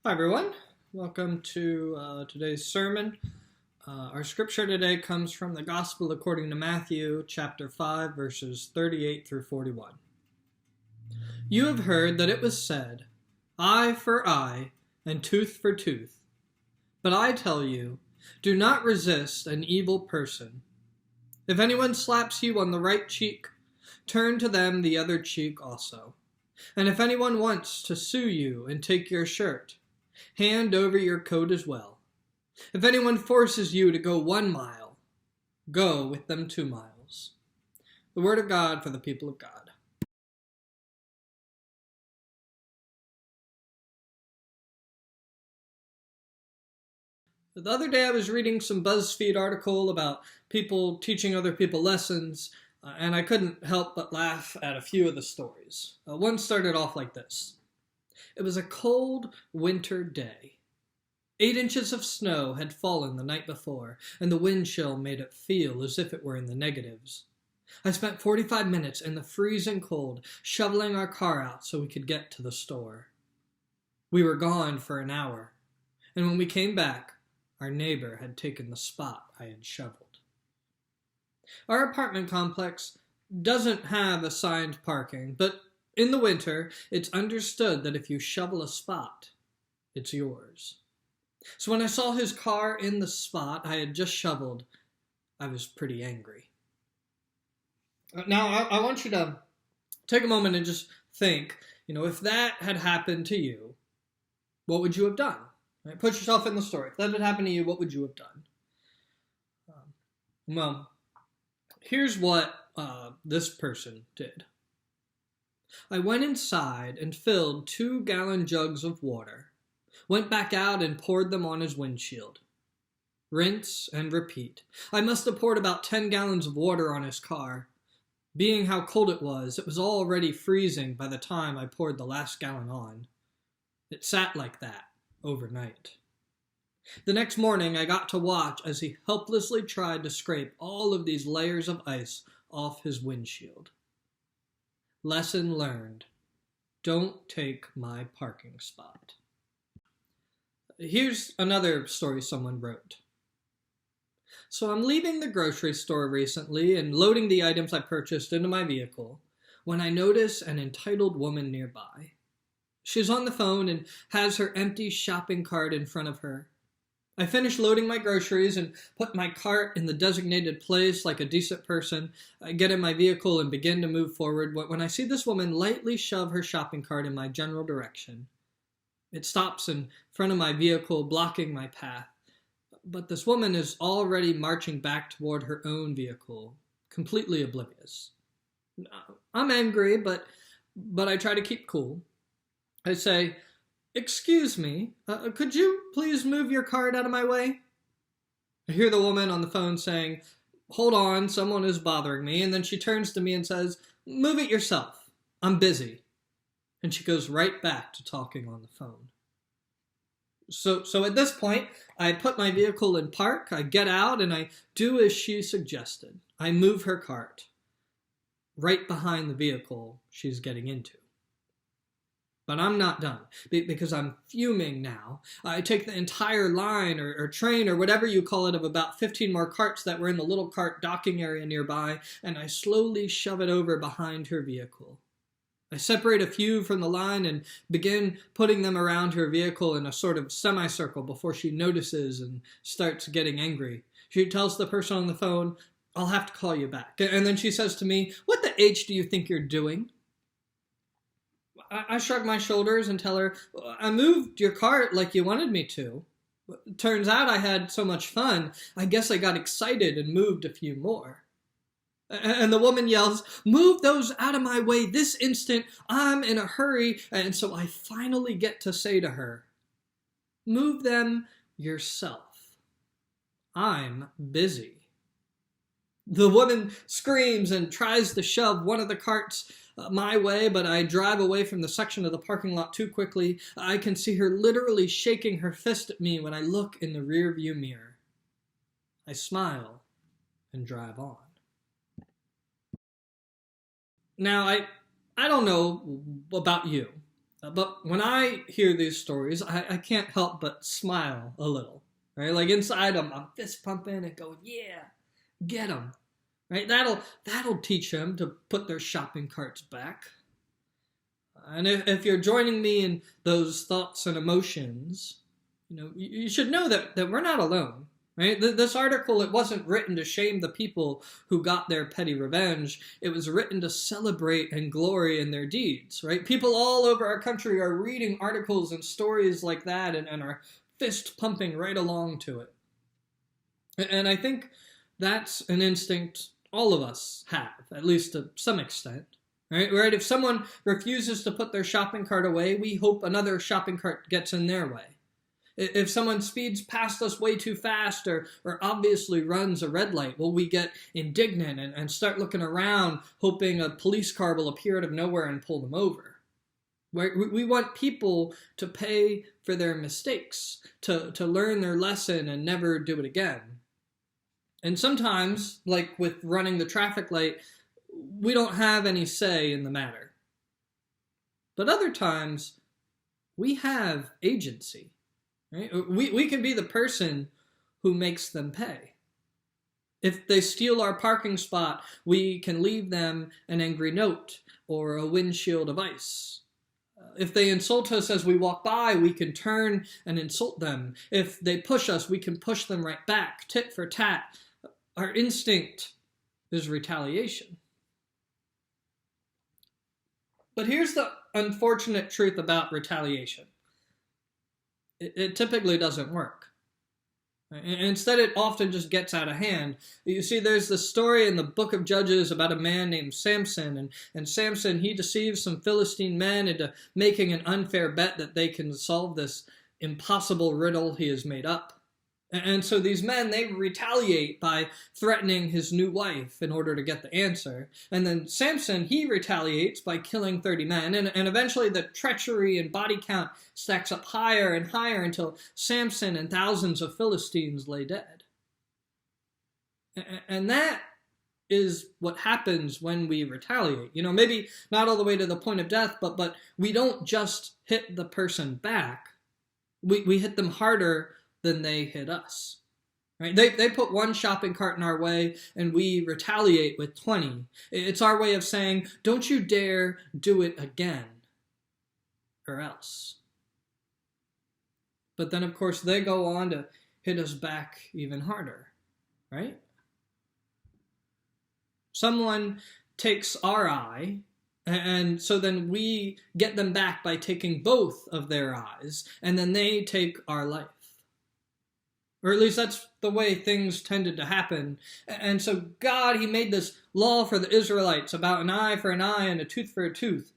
Hi, everyone. Welcome to today's sermon. Our scripture today comes from the Gospel according to Matthew, chapter 5, verses 38 through 41. You have heard that it was said, eye for eye and tooth for tooth. But I tell you, do not resist an evil person. If anyone slaps you on the right cheek, turn to them the other cheek also. And if anyone wants to sue you and take your shirt, hand over your coat as well. If anyone forces you to go 1 mile, go with them 2 miles. The word of God for the people of God. The other day I was reading some BuzzFeed article about people teaching other people lessons, and I couldn't help but laugh at a few of the stories. One started off like this. It was a cold winter day. 8 inches of snow had fallen the night before, and the wind chill made it feel as if it were in the negatives. I spent 45 minutes in the freezing cold, shoveling our car out so we could get to the store. We were gone for an hour, and when we came back, our neighbor had taken the spot I had shoveled. Our apartment complex doesn't have assigned parking, but in the winter, it's understood that if you shovel a spot, it's yours. So when I saw his car in the spot I had just shoveled, I was pretty angry. Now, I want you to take a moment and just think, if that had happened to you, what would you have done? Right? Put yourself in the story. If that had happened to you, what would you have done? Well, here's what this person did. I went inside and filled 2-gallon jugs of water, went back out and poured them on his windshield. Rinse and repeat. I must have poured about 10 gallons of water on his car. Being how cold it was already freezing by the time I poured the last gallon on. It sat like that overnight. The next morning I got to watch as he helplessly tried to scrape all of these layers of ice off his windshield. Lesson learned. Don't take my parking spot. Here's another story someone wrote. So I'm leaving the grocery store recently and loading the items I purchased into my vehicle when I notice an entitled woman nearby. She's on the phone and has her empty shopping cart in front of her. I finish loading my groceries and put my cart in the designated place like a decent person. I get in my vehicle and begin to move forward when I see this woman lightly shove her shopping cart in my general direction. It stops in front of my vehicle, blocking my path. But this woman is already marching back toward her own vehicle, completely oblivious. I'm angry, but I try to keep cool. I say, "Excuse me, could you please move your cart out of my way?" I hear the woman on the phone saying, "Hold on, someone is bothering me," and then she turns to me and says, "Move it yourself, I'm busy." And she goes right back to talking on the phone. So at this point, I put my vehicle in park, I get out, and I do as she suggested. I move her cart right behind the vehicle she's getting into. But I'm not done, because I'm fuming now. I take the entire line or train or whatever you call it of about 15 more carts that were in the little cart docking area nearby, and I slowly shove it over behind her vehicle. I separate a few from the line and begin putting them around her vehicle in a sort of semicircle before she notices and starts getting angry. She tells the person on the phone, "I'll have to call you back." And then she says to me, "What the H do you think you're doing?" I shrug my shoulders and tell her, "I moved your cart like you wanted me to. Turns out I had so much fun, I guess I got excited and moved a few more." And the woman yells, "Move those out of my way this instant. I'm in a hurry." And so I finally get to say to her, "Move them yourself. I'm busy." The woman screams and tries to shove one of the carts my way, but I drive away from the section of the parking lot too quickly. I can see her literally shaking her fist at me when I look in the rearview mirror. I smile and drive on. Now, I don't know about you, But when I hear these stories, I can't help but smile a little, right? Like inside I'm fist pumping and going, yeah, get them, right? That'll teach them to put their shopping carts back. And if you're joining me in those thoughts and emotions, you should know that we're not alone. Right? This article, it wasn't written to shame the people who got their petty revenge. It was written to celebrate and glory in their deeds. Right? People all over our country are reading articles and stories like that and are fist pumping right along to it. And I think that's an instinct all of us have, at least to some extent. Right? If someone refuses to put their shopping cart away, we hope another shopping cart gets in their way. If someone speeds past us way too fast or obviously runs a red light, well, we get indignant and start looking around, hoping a police car will appear out of nowhere and pull them over. We want people to pay for their mistakes, to learn their lesson and never do it again. And sometimes, like with running the traffic light, we don't have any say in the matter. But other times, we have agency. Right? We can be the person who makes them pay. If they steal our parking spot, we can leave them an angry note or a windshield of ice. If they insult us as we walk by, we can turn and insult them. If they push us, we can push them right back, tit for tat. Our instinct is retaliation. But here's the unfortunate truth about retaliation. It typically doesn't work. Instead, it often just gets out of hand. You see, there's this story in the book of Judges about a man named Samson. And Samson, he deceives some Philistine men into making an unfair bet that they can solve this impossible riddle he has made up. And so these men, they retaliate by threatening his new wife in order to get the answer. And then Samson, he retaliates by killing 30 men. And eventually the treachery and body count stacks up higher and higher until Samson and thousands of Philistines lay dead. And that is what happens when we retaliate. Maybe not all the way to the point of death, but we don't just hit the person back. We hit them harder than they hit us. Right? They put one shopping cart in our way and we retaliate with 20. It's our way of saying, don't you dare do it again, or else. But then, of course, they go on to hit us back even harder, right? Someone takes our eye, and so then we get them back by taking both of their eyes, and then they take our life. Or at least that's the way things tended to happen. And so God, he made this law for the Israelites about an eye for an eye and a tooth for a tooth.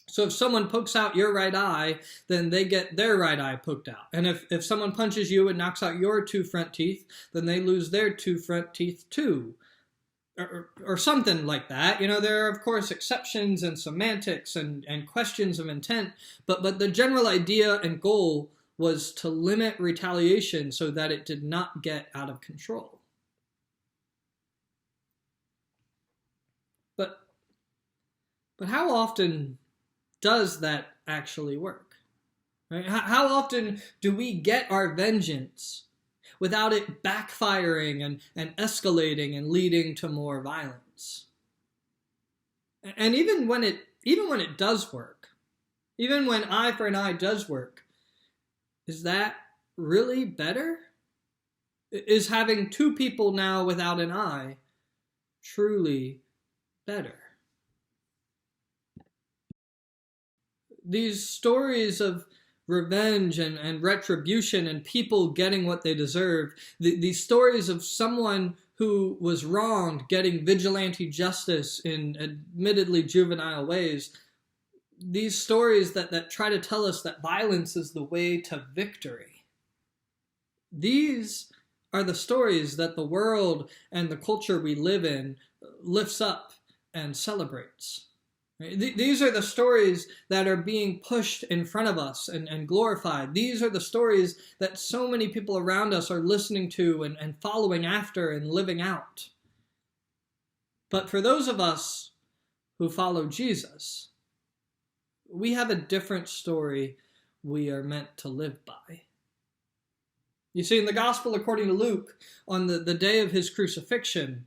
So if someone pokes out your right eye, then they get their right eye poked out. And if someone punches you and knocks out your 2 front teeth, then they lose their 2 front teeth too. Or something like that. There are, of course, exceptions and semantics and questions of intent. But the general idea and goal was to limit retaliation so that it did not get out of control. But how often does that actually work? Right? How often do we get our vengeance without it backfiring and escalating and leading to more violence? And even when it does work, even when eye for an eye does work, is that really better? Is having 2 people now without an eye truly better? These stories of revenge and retribution and people getting what they deserve, these stories of someone who was wronged getting vigilante justice in admittedly juvenile ways, these stories that try to tell us that violence is the way to victory. These are the stories that the world and the culture we live in lifts up and celebrates. These are the stories that are being pushed in front of us and glorified. These are the stories that so many people around us are listening to and following after and living out. But for those of us who follow Jesus, we have a different story we are meant to live by. You see, in the Gospel according to Luke, on the day of his crucifixion,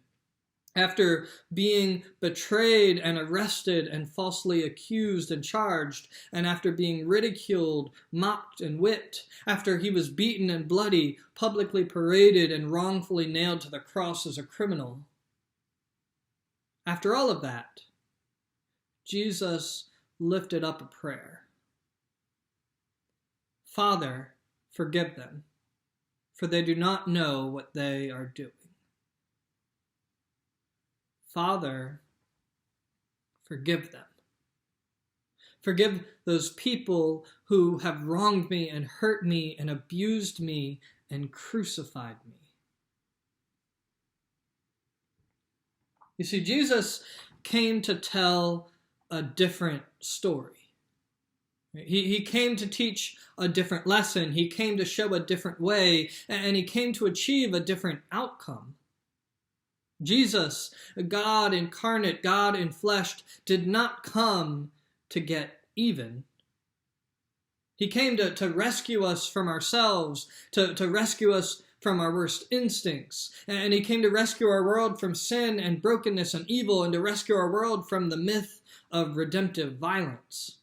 after being betrayed and arrested and falsely accused and charged, and after being ridiculed, mocked, and whipped, after he was beaten and bloody, publicly paraded, and wrongfully nailed to the cross as a criminal, after all of that, Jesus lifted up a prayer. Father, forgive them, for they do not know what they are doing. Father, forgive them. Forgive those people who have wronged me and hurt me and abused me and crucified me. You see, Jesus came to tell a different story. He came to teach a different lesson. He came to show a different way, and he came to achieve a different outcome. Jesus, God incarnate, God enfleshed, did not come to get even. He came to rescue us from ourselves, to rescue us from our worst instincts. And he came to rescue our world from sin and brokenness and evil, and to rescue our world from the myth of redemptive violence.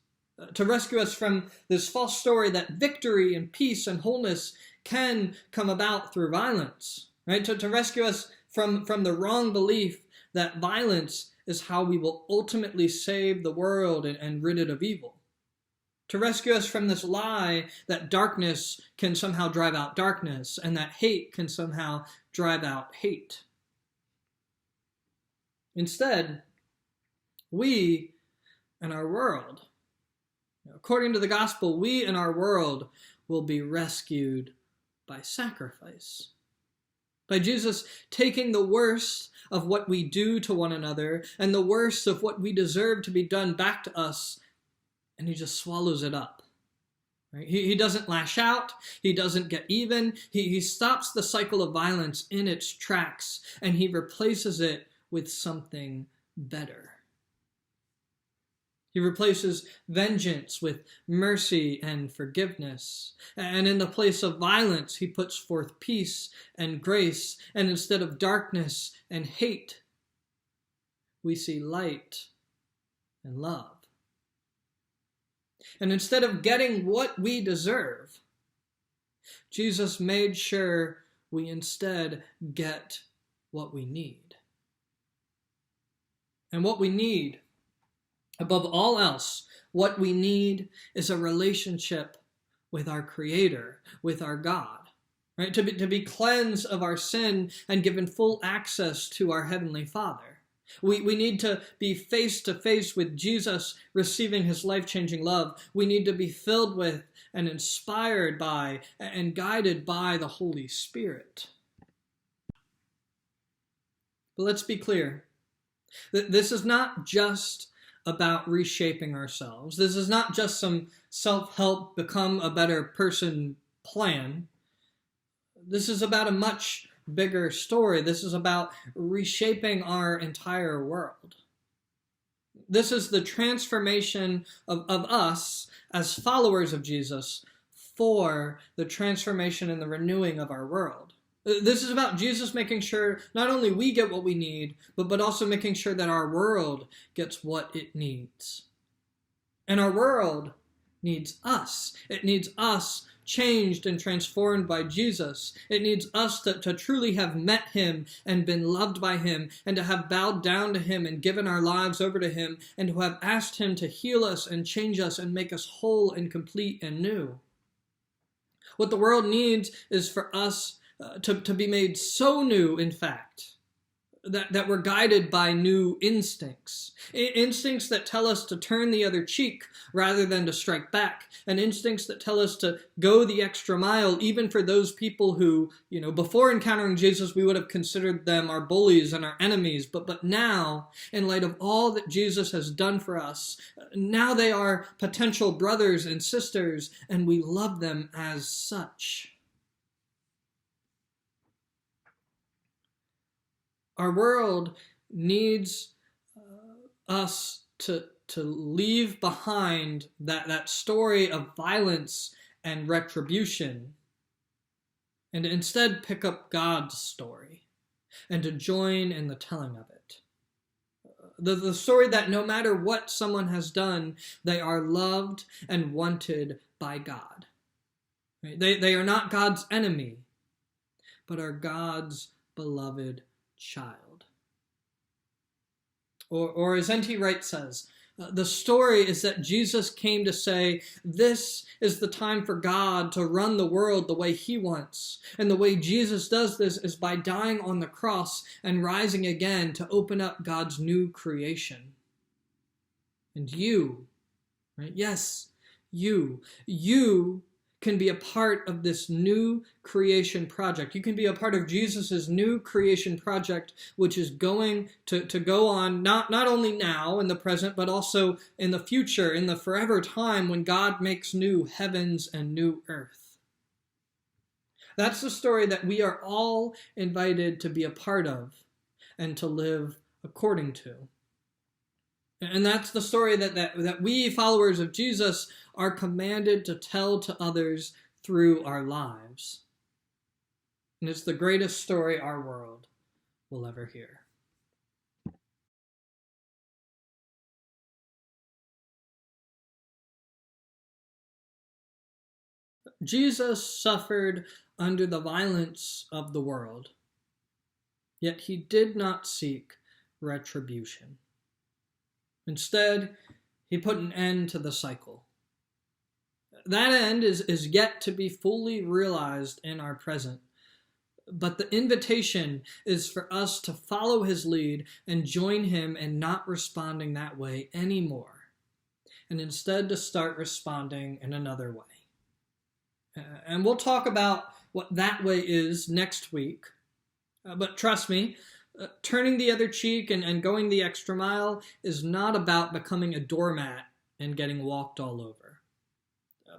To rescue us from this false story that victory and peace and wholeness can come about through violence. Right? To rescue us from the wrong belief that violence is how we will ultimately save the world and rid it of evil. To rescue us from this lie that darkness can somehow drive out darkness and that hate can somehow drive out hate. Instead, we and our world, according to the gospel, we and our world will be rescued by sacrifice. By Jesus taking the worst of what we do to one another and the worst of what we deserve to be done back to us, and he just swallows it up. Right? He doesn't lash out. He doesn't get even. He stops the cycle of violence in its tracks, and he replaces it with something better. He replaces vengeance with mercy and forgiveness. And in the place of violence, he puts forth peace and grace. And instead of darkness and hate, we see light and love. And instead of getting what we deserve, Jesus made sure we instead get what we need. And what we need, above all else, what we need is a relationship with our Creator, with our God, right? To be cleansed of our sin and given full access to our Heavenly Father. We need to be face to face with Jesus, receiving his life-changing love. We need to be filled with and inspired by and guided by the Holy Spirit. But let's be clear. This is not just about reshaping ourselves. This is not just some self-help, become a better person plan. This is about a much bigger story. This is about reshaping our entire world. This is the transformation of us as followers of Jesus for the transformation and the renewing of our world. This is about Jesus making sure not only we get what we need, but also making sure that our world gets what it needs. And our world needs us. It needs us changed and transformed by Jesus. It needs us to truly have met him and been loved by him, and to have bowed down to him and given our lives over to him, and to have asked him to heal us and change us and make us whole and complete and new. What the world needs is for us to be made so new, in fact, that we're guided by new instincts. Instincts that tell us to turn the other cheek rather than to strike back. And instincts that tell us to go the extra mile, even for those people who, before encountering Jesus, we would have considered them our bullies and our enemies. But now, in light of all that Jesus has done for us, now they are potential brothers and sisters, and we love them as such. Our world needs us to to leave behind that story of violence and retribution, and to instead pick up God's story and to join in the telling of it. The story that no matter what someone has done, they are loved and wanted by God. They are not God's enemy, but are God's beloved child. Or as NT Wright says, the story is that Jesus came to say, this is the time for God to run the world the way he wants. And the way Jesus does this is by dying on the cross and rising again to open up God's new creation. And you, right? Yes, you can be a part of this new creation project. You can be a part of Jesus' new creation project, which is going to go on not only now in the present, but also in the future, in the forever time when God makes new heavens and new earth. That's the story that we are all invited to be a part of and to live according to. And that's the story that we, followers of Jesus, are commanded to tell to others through our lives. And it's the greatest story our world will ever hear. Jesus suffered under the violence of the world, yet he did not seek retribution. Instead, he put an end to the cycle. That end is yet to be fully realized in our present. But the invitation is for us to follow his lead and join him in not responding that way anymore, and instead to start responding in another way. And we'll talk about what that way is next week. But trust me, turning the other cheek and going the extra mile is not about becoming a doormat and getting walked all over.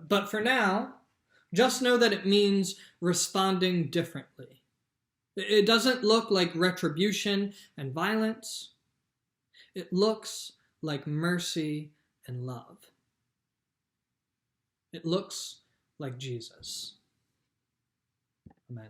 But for now, just know that it means responding differently. It doesn't look like retribution and violence. It looks like mercy and love. It looks like Jesus. Amen.